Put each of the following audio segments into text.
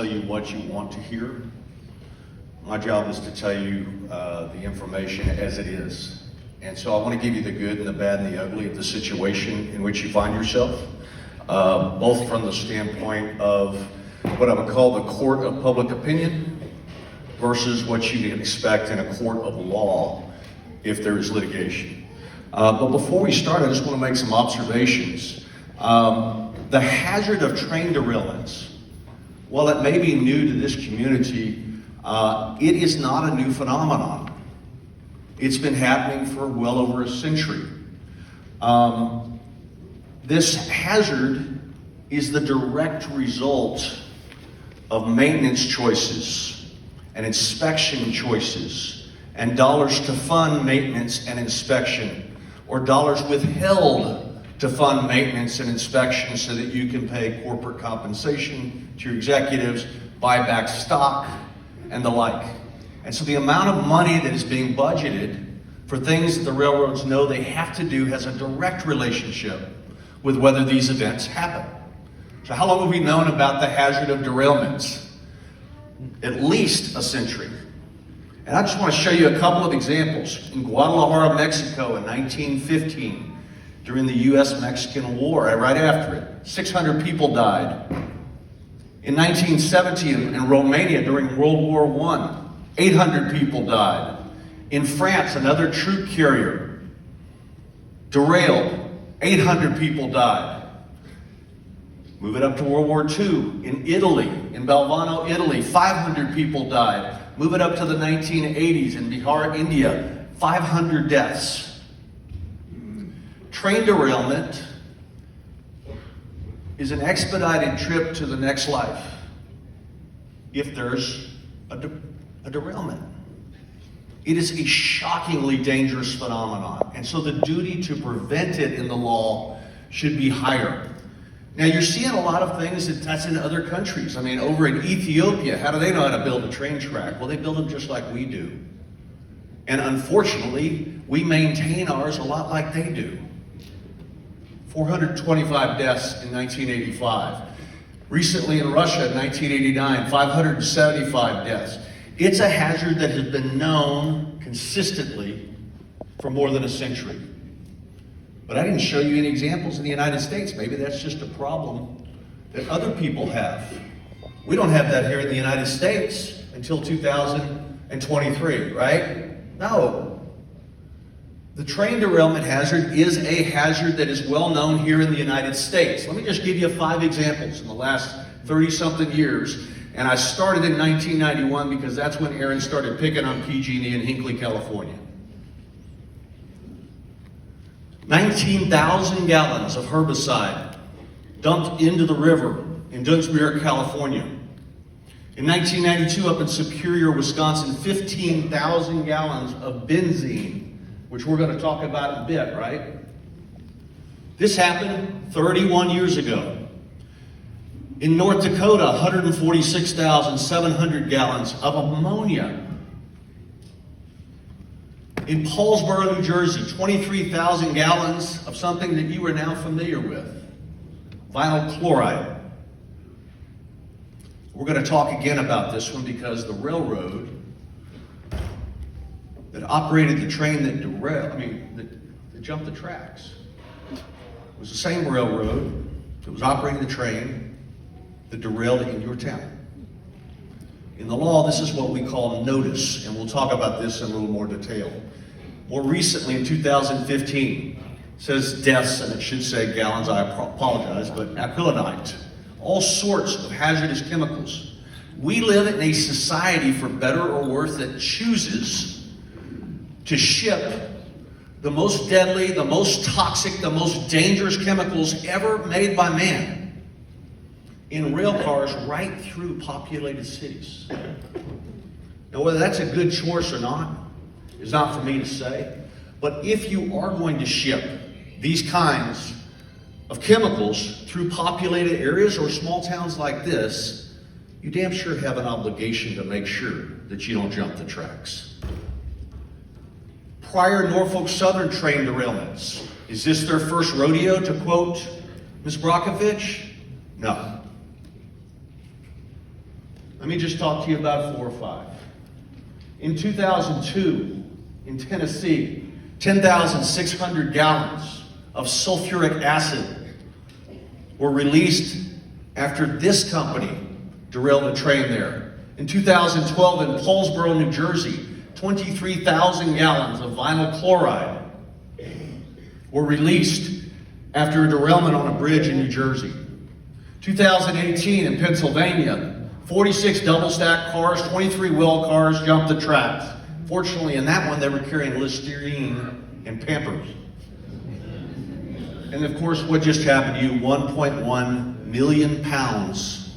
Tell you what you want to hear. My job is to tell you the information as it is. And so I want to give you the good and the bad and the ugly of the situation in which you find yourself, both from the standpoint of what I would call the court of public opinion versus what you can expect in a court of law if there is litigation. But before we start, I just want to make some observations. The hazard of train derailments, while it may be new to this community, it is not a new phenomenon. It's been happening for well over a century. This hazard is the direct result of maintenance choices and inspection choices and dollars to fund maintenance and inspection, or dollars withheld to fund maintenance and inspection so that you can pay corporate compensation to your executives, buy back stock, and the like. And so the amount of money that is being budgeted for things that the railroads know they have to do has a direct relationship with whether these events happen. So how long have we known about the hazard of derailments? At least a century. And I just want to show you a couple of examples. In Guadalajara, Mexico in 1915, during the US-Mexican War, right after it, 600 people died. In 1917, in Romania during World War I, 800 people died. In France, another troop carrier derailed, 800 people died. Move it up to World War II, in Italy, in Balvano, Italy, 500 people died. Move it up to the 1980s, in Bihar, India, 500 deaths. Train derailment is an expedited trip to the next life if there's a derailment. It is a shockingly dangerous phenomenon, and so the duty to prevent it in the law should be higher. Now, you're seeing a lot of things that's in other countries. I mean, over in Ethiopia, how do they know how to build a train track? Well, they build them just like we do. And unfortunately, we maintain ours a lot like they do. 425 deaths in 1985. Recently in Russia in 1989, 575 deaths. It's a hazard that has been known consistently for more than a century. But I didn't show you any examples in the United States. Maybe that's just a problem that other people have. We don't have that here in the United States until 2023, right? No. The train derailment hazard is a hazard that is well known here in the United States. Let me just give you 5 examples in the last 30-something years. And I started in 1991 because that's when Aaron started picking on PG&E in Hinckley, California. 19,000 gallons of herbicide dumped into the river in Dunsmuir, California. In 1992, up in Superior, Wisconsin, 15,000 gallons of benzene, which we're going to talk about in a bit, right? This happened 31 years ago. In North Dakota, 146,700 gallons of ammonia. In Paulsboro, New Jersey, 23,000 gallons of something that you are now familiar with, vinyl chloride. We're going to talk again about this one because the railroad that operated the train that that jumped the tracks was the same railroad that was operating the train that derailed in your town. In the law, this is what we call notice, and we'll talk about this in a little more detail. More recently, in 2015, it says deaths, and it should say gallons, I apologize, but acrylonite, all sorts of hazardous chemicals. We live in a society, for better or worse, that chooses to ship the most deadly, the most toxic, the most dangerous chemicals ever made by man in rail cars right through populated cities. Now, whether that's a good choice or not is not for me to say, but if you are going to ship these kinds of chemicals through populated areas or small towns like this, you damn sure have an obligation to make sure that you don't jump the tracks. Prior Norfolk Southern train derailments. Is this their first rodeo, to quote Ms. Brockovich? No. Let me just talk to you about 4 or 5. In 2002, in Tennessee, 10,600 gallons of sulfuric acid were released after this company derailed a train there. In 2012, in Paulsboro, New Jersey, 23,000 gallons of vinyl chloride were released after a derailment on a bridge in New Jersey. 2018 in Pennsylvania, 46 double-stack cars, 23 wheel cars jumped the tracks. Fortunately, in that one, they were carrying Listerine and Pampers. And of course, what just happened to you, 1.1 million pounds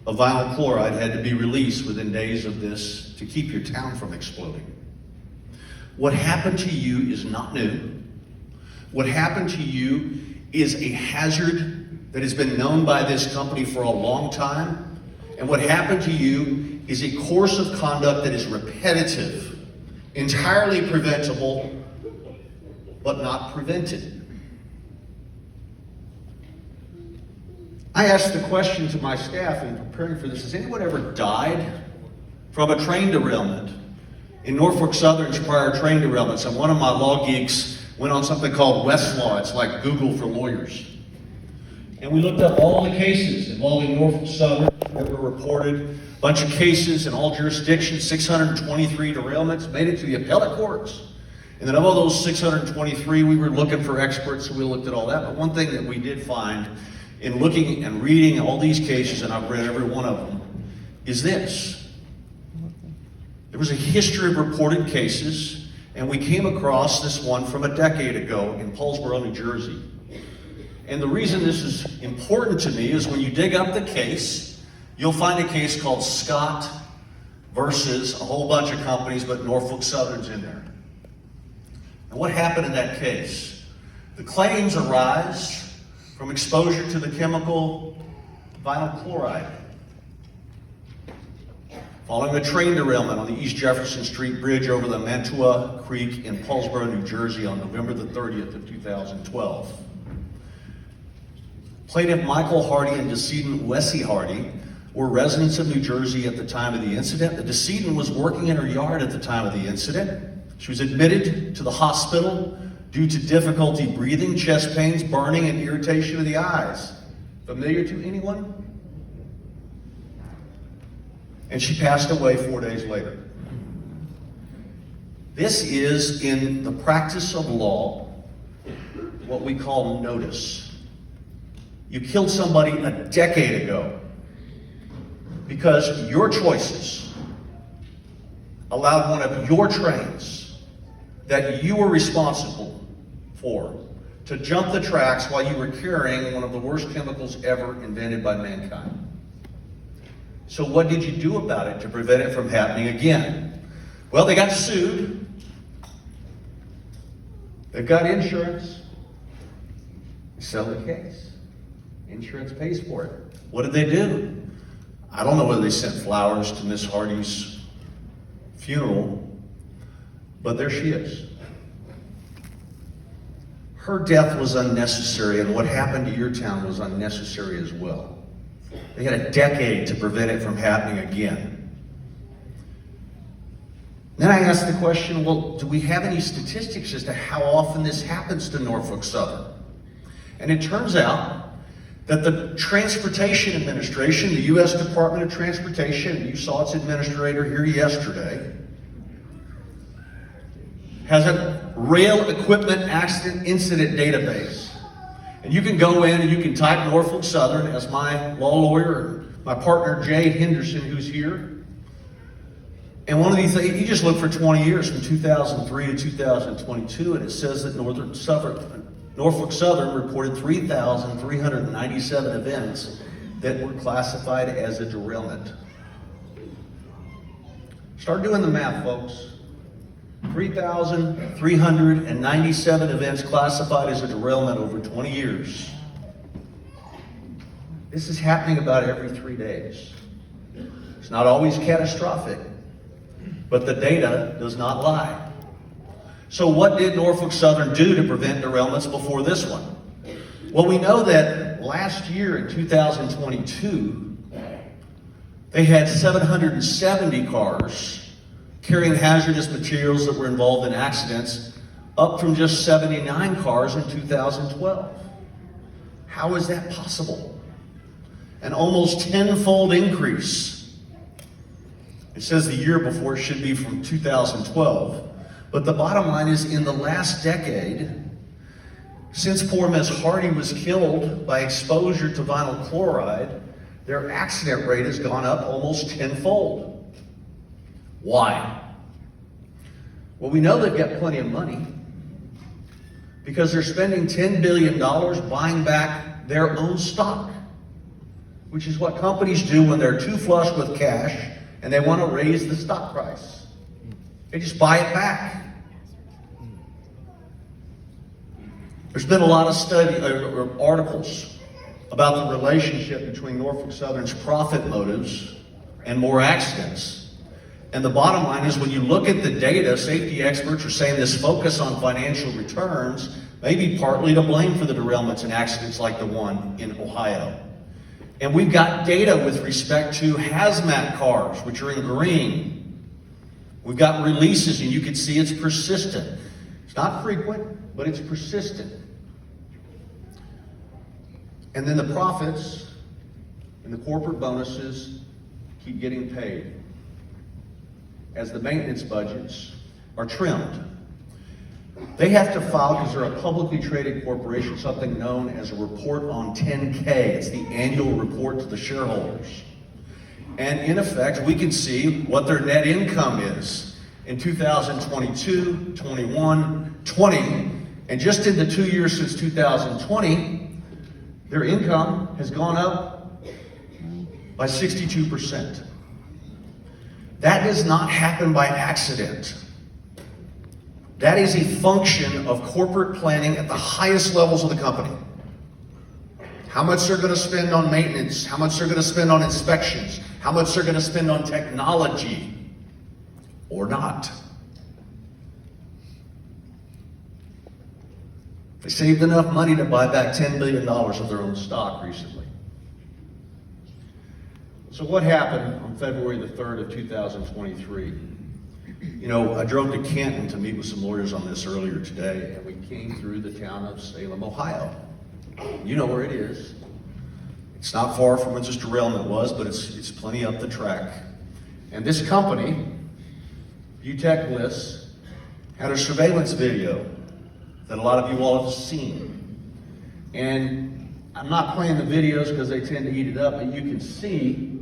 of vinyl chloride had to be released within days of this to keep your town from exploding. What happened to you is not new. What happened to you is a hazard that has been known by this company for a long time. And what happened to you is a course of conduct that is repetitive, entirely preventable, but not prevented. I asked the question to my staff in preparing for this, has anyone ever died from a train derailment? In Norfolk Southern's prior train derailments, and one of my law geeks went on something called Westlaw. It's like Google for lawyers. And we looked up all the cases involving Norfolk Southern that were reported, a bunch of cases in all jurisdictions, 623 derailments, made it to the appellate courts. And then of all those 623, we were looking for experts, so we looked at all that. But one thing that we did find in looking and reading all these cases, and I've read every one of them, is this. There was a history of reported cases, and we came across this one from a decade ago in Paulsboro, New Jersey. And the reason this is important to me is when you dig up the case, you'll find a case called Scott versus a whole bunch of companies, but Norfolk Southern's in there. And what happened in that case? The claims arise from exposure to the chemical vinyl chloride following a train derailment on the East Jefferson Street Bridge over the Mantua Creek in Paulsboro, New Jersey on November the 30th of 2012. Plaintiff Michael Hardy and decedent Wessie Hardy were residents of New Jersey at the time of the incident. The decedent was working in her yard at the time of the incident. She was admitted to the hospital due to difficulty breathing, chest pains, burning, and irritation of the eyes. Familiar to anyone? And she passed away 4 days later. This is, in the practice of law, what we call notice. You killed somebody a decade ago because your choices allowed one of your trains that you were responsible for to jump the tracks while you were carrying one of the worst chemicals ever invented by mankind. So what did you do about it to prevent it from happening again? Well, they got sued. They've got insurance. They sell the case. Insurance pays for it. What did they do? I don't know whether they sent flowers to Miss Hardy's funeral, but there she is. Her death was unnecessary, and what happened to your town was unnecessary as well. They had a decade to prevent it from happening again. Then I asked the question, well, do we have any statistics as to how often this happens to Norfolk Southern? And it turns out that the Transportation Administration, the U.S. Department of Transportation, you saw its administrator here yesterday, has a rail equipment accident incident database. And you can go in and you can type Norfolk Southern, as my law lawyer, my partner Jay Henderson, who's here. And one of these things, you just look for 20 years from 2003 to 2022, and it says that Norfolk Southern reported 3,397 events that were classified as a derailment. Start doing the math, folks. 3,397 events classified as a derailment over 20 years. This is happening about every 3 days. It's not always catastrophic, but the data does not lie. So what did Norfolk Southern do to prevent derailments before this one? Well, we know that last year in 2022, They had 770 cars carrying hazardous materials that were involved in accidents, up from just 79 cars in 2012. How is that possible? An almost tenfold increase. It says the year before it should be from 2012. But the bottom line is, in the last decade, since poor Miss Hardy was killed by exposure to vinyl chloride, their accident rate has gone up almost tenfold. Why? Well, we know they've got plenty of money because they're spending $10 billion buying back their own stock, which is what companies do when they're too flush with cash and they want to raise the stock price. They just buy it back. There's been a lot of study or articles about the relationship between Norfolk Southern's profit motives and more accidents. And the bottom line is, when you look at the data, safety experts are saying this focus on financial returns may be partly to blame for the derailments and accidents like the one in Ohio. And we've got data with respect to hazmat cars, which are in green. We've got releases, and you can see it's persistent. It's not frequent, but it's persistent. And then the profits and the corporate bonuses keep getting paid as the maintenance budgets are trimmed. They have to file, because they're a publicly traded corporation, something known as a report on 10K. It's the annual report to the shareholders. And in effect, we can see what their net income is in 2022, 21, 20, and just in the 2 years since 2020, their income has gone up by 62%. That does not happen by accident. That is a function of corporate planning at the highest levels of the company. How much they're going to spend on maintenance, how much they're going to spend on inspections, how much they're going to spend on technology, or not. They saved enough money to buy back $10 billion of their own stock recently. So what happened on February the 3rd of 2023? You know, I drove to Canton to meet with some lawyers on this earlier today, and we came through the town of Salem, Ohio. You know where it is. It's not far from where this derailment was, but it's plenty up the track. And this company, Butech Bliss, had a surveillance video that a lot of you all have seen. And I'm not playing the videos because they tend to eat it up, but you can see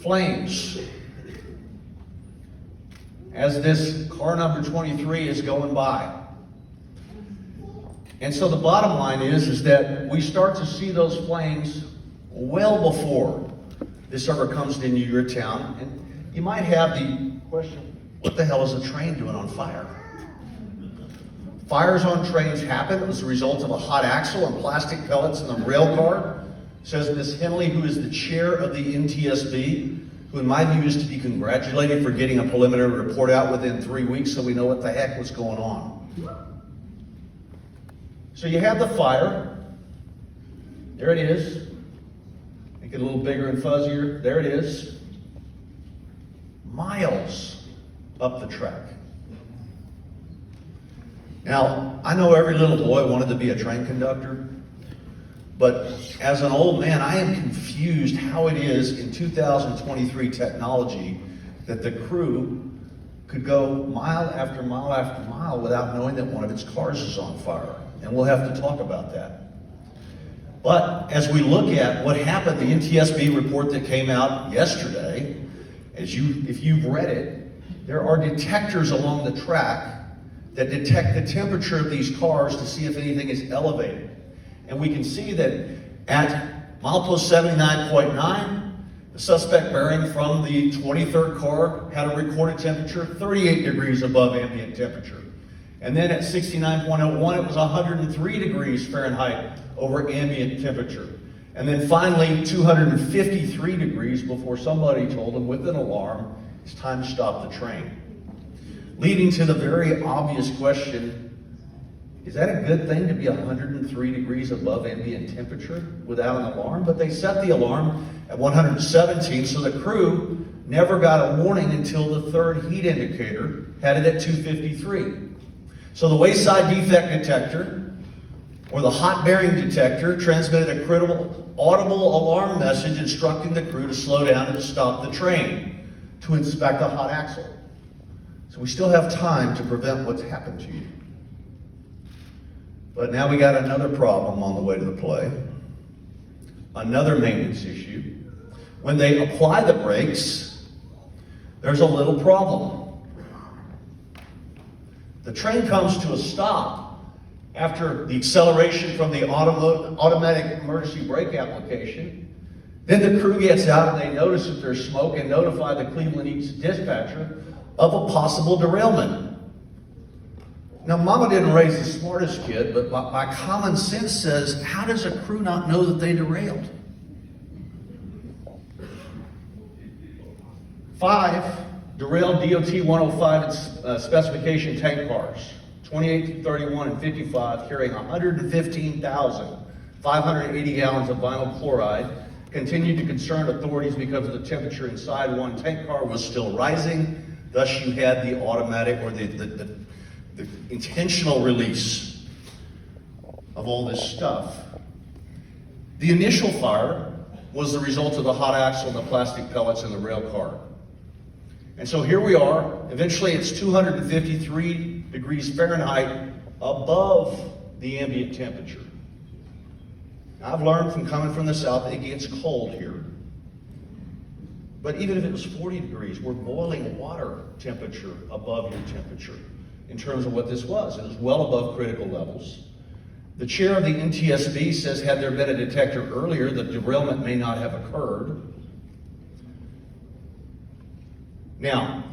flames as this car number 23 is going by. And so the bottom line is that we start to see those flames well before this ever comes into your town. And you might have the question, what the hell is a train doing on fire? Fires on trains happen as a result of a hot axle and plastic pellets in the rail car, says Ms. Henley, who is the chair of the NTSB, who in my view is to be congratulated for getting a preliminary report out within 3 weeks so we know what the heck was going on. So you have the fire. There it is. Make it a little bigger and fuzzier. There it is. Miles up the track. Now, I know every little boy wanted to be a train conductor, but as an old man, I am confused how it is in 2023 technology that the crew could go mile after mile after mile without knowing that one of its cars is on fire. And we'll have to talk about that. But as we look at what happened, the NTSB report that came out yesterday, if you've read it, there are detectors along the track that detect the temperature of these cars to see if anything is elevated. And we can see that at milepost 79.9, the suspect bearing from the 23rd car had a recorded temperature 38 degrees above ambient temperature. And then at 69.01, it was 103 degrees Fahrenheit over ambient temperature. And then finally, 253 degrees before somebody told them with an alarm, it's time to stop the train. Leading to the very obvious question, Is that a good thing to be 103 degrees above ambient temperature without an alarm? But they set the alarm at 117, so the crew never got a warning until the third heat indicator had it at 253. So the wayside defect detector, or the hot bearing detector, transmitted a critical audible alarm message instructing the crew to slow down and to stop the train to inspect the hot axle. So we still have time to prevent what's happened to you. But now we got another problem on the way to the play. Another maintenance issue. When they apply the brakes, there's a little problem. The train comes to a stop after the acceleration from the automatic emergency brake application. Then the crew gets out and they notice that there's smoke and notify the Cleveland East dispatcher of a possible derailment. Now, Mama didn't raise the smartest kid, but my common sense says, how does a crew not know that they derailed? 5 derailed DOT 105 specification tank cars, 28, 31, and 55, carrying 115,580 gallons of vinyl chloride, continued to concern authorities because of the temperature inside. One tank car was still rising. Thus, you had the automatic or the intentional release of all this stuff. The initial fire was the result of the hot axle and the plastic pellets in the rail car. And so here we are. Eventually, it's 253 degrees Fahrenheit above the ambient temperature. Now, I've learned from coming from the south that it gets cold here. But even if it was 40 degrees, we're boiling water temperature above your temperature in terms of what this was. It was well above critical levels. The chair of the NTSB says had there been a detector earlier, the derailment may not have occurred. Now,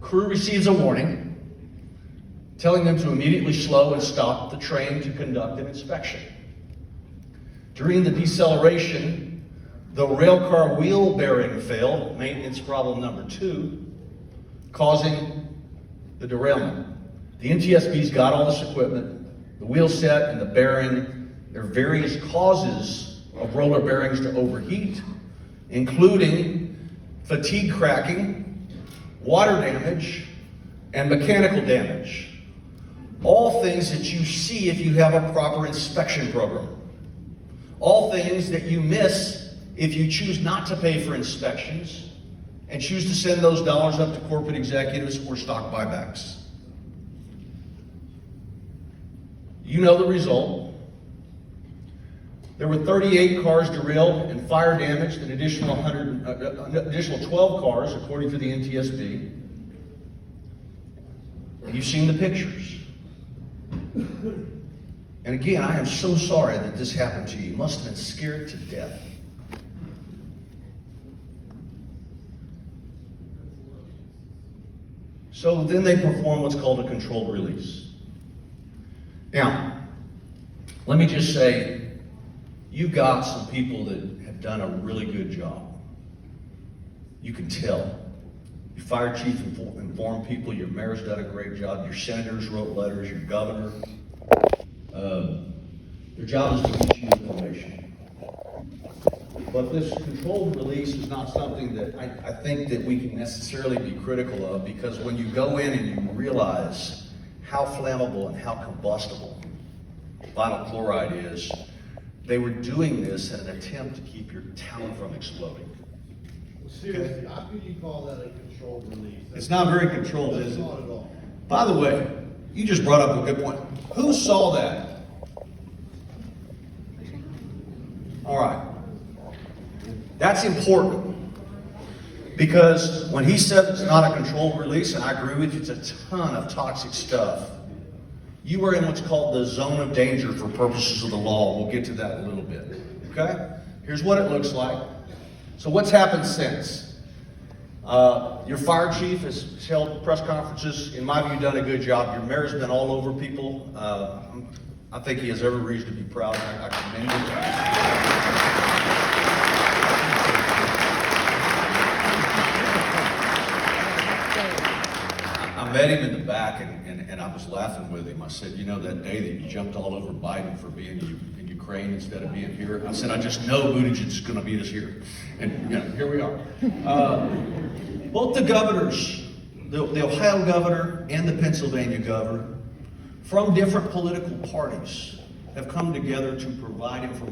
crew receives a warning telling them to immediately slow and stop the train to conduct an inspection. During the deceleration, the rail car wheel bearing failed, maintenance problem number 2, causing the derailment. The NTSB's got all this equipment, the wheel set and the bearing. There are various causes of roller bearings to overheat, including fatigue cracking, water damage, and mechanical damage. All things that you see if you have a proper inspection program. All things that you miss if you choose not to pay for inspections and choose to send those dollars up to corporate executives or stock buybacks. You know the result. There were 38 cars derailed and fire damaged, an additional 12 cars, according to the NTSB. And you've seen the pictures. And again, I am so sorry that this happened to you. You must have been scared to death. So then they perform what's called a controlled release. Now, let me just say, you've got some people that have done a really good job. You can tell. Your fire chief informed people, your mayor's done a great job, your senators wrote letters, your governor. Their job is to get you information. But this controlled release is not something that I think that we can necessarily be critical of, because when you go in and you realize how flammable and how combustible vinyl chloride is, they were doing this in an attempt to keep your town from exploding. Seriously, how could you call that a controlled release? It's not very controlled, is it? Not at all. By the way, you just brought up a good point. Who saw that? All right. That's important, because when he said it's not a controlled release, and I agree with you, it's a ton of toxic stuff. You are in what's called the zone of danger for purposes of the law. We'll get to that in a little bit. Okay? Here's what it looks like. So what's happened since? Your fire chief has held press conferences. In my view, done a good job. Your mayor's been all over people. I think he has every reason to be proud. I commend him. I met him in the back. back and I was laughing with him. I said, you know, that day that you jumped all over Biden for being in Ukraine instead of being here, I said, I just know Buttigieg is going to beat us here. And, you know, here we are. Both the governors, the Ohio governor and the Pennsylvania governor, from different political parties, have come together to provide information